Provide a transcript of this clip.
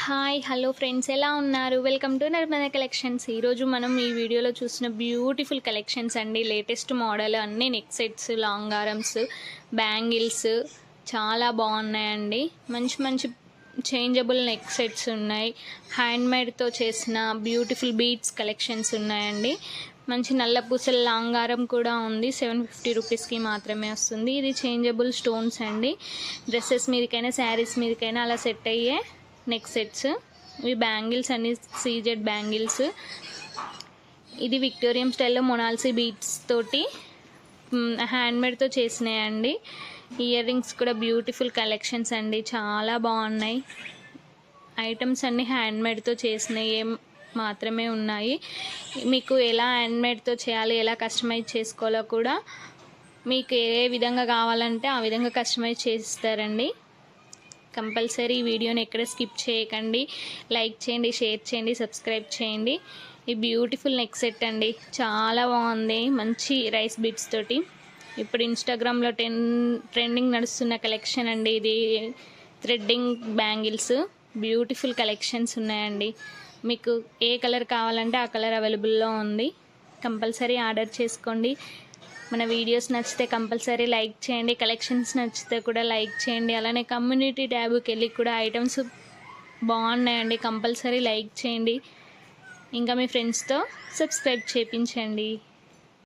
Hi hello friends, ఎలా ఉన్నారు? Welcome to Narmada collections. ఈరోజు మనం ఈ వీడియోలో చూసిన బ్యూటిఫుల్ కలెక్షన్స్ అండి. లేటెస్ట్ మోడల్ అన్నీ neck sets, long arms, bangles చాలా బాగున్నాయండి. మంచి మంచి చేంజబుల్ నెక్ సెట్స్ ఉన్నాయి. హ్యాండ్మేడ్తో చేసిన బ్యూటిఫుల్ బీడ్స్ కలెక్షన్స్ ఉన్నాయండి. మంచి నల్ల పూసల లాంగారం కూడా ఉంది. 750 రూపీస్కి మాత్రమే వస్తుంది. ఇది చేంజబుల్ స్టోన్స్ అండి. డ్రెస్సెస్ మీదకైనా శారీస్ మీదకైనా అలా సెట్ అయ్యే నెక్ సెట్స్. ఇవి బ్యాంగిల్స్ అన్ని సీజెడ్ బ్యాంగిల్స్. ఇది విక్టోరియన్ స్టైల్లో మొనాల్సీ బీడ్స్ తోటి హ్యాండ్మేడ్తో చేసినాయండి. ఇయర్ రింగ్స్ కూడా బ్యూటిఫుల్ కలెక్షన్స్ అండి, చాలా బాగున్నాయి. ఐటమ్స్ అన్నీ హ్యాండ్మేడ్తో చేసినవి మాత్రమే ఉన్నాయి. మీకు ఎలా హ్యాండ్మేడ్తో చేయాలి, ఎలా కస్టమైజ్ చేసుకోవాలో కూడా మీకు ఏ విధంగా కావాలంటే ఆ విధంగా కస్టమైజ్ చేస్తారండి. కంపల్సరీ ఈ వీడియోని ఎక్కడ స్కిప్ చేయకండి. లైక్ చేయండి, షేర్ చేయండి, సబ్స్క్రైబ్ చేయండి. ఈ బ్యూటిఫుల్ నెక్ సెట్ అండి, చాలా బాగుంది. మంచి రైస్ బీడ్స్ తోటి ఇప్పుడు ఇన్స్టాగ్రామ్లో ట్రెండింగ్ నడుస్తున్న కలెక్షన్ అండి. ఇది థ్రెడ్డింగ్ బ్యాంగిల్స్, బ్యూటిఫుల్ కలెక్షన్స్ ఉన్నాయండి. మీకు ఏ కలర్ కావాలంటే ఆ కలర్ అవైలబుల్లో ఉంది. కంపల్సరీ ఆర్డర్ చేసుకోండి. మన వీడియోస్ నచ్చితే కంపల్సరీ లైక్ చేయండి. కలెక్షన్స్ నచ్చితే కూడా లైక్ చేయండి. అలానే కమ్యూనిటీ ట్యాబ్కి వెళ్ళి కూడా ఐటమ్స్ బాగున్నాయండి, కంపల్సరీ లైక్ చేయండి. ఇంకా మీ ఫ్రెండ్స్తో సబ్స్క్రైబ్ చేయించండి.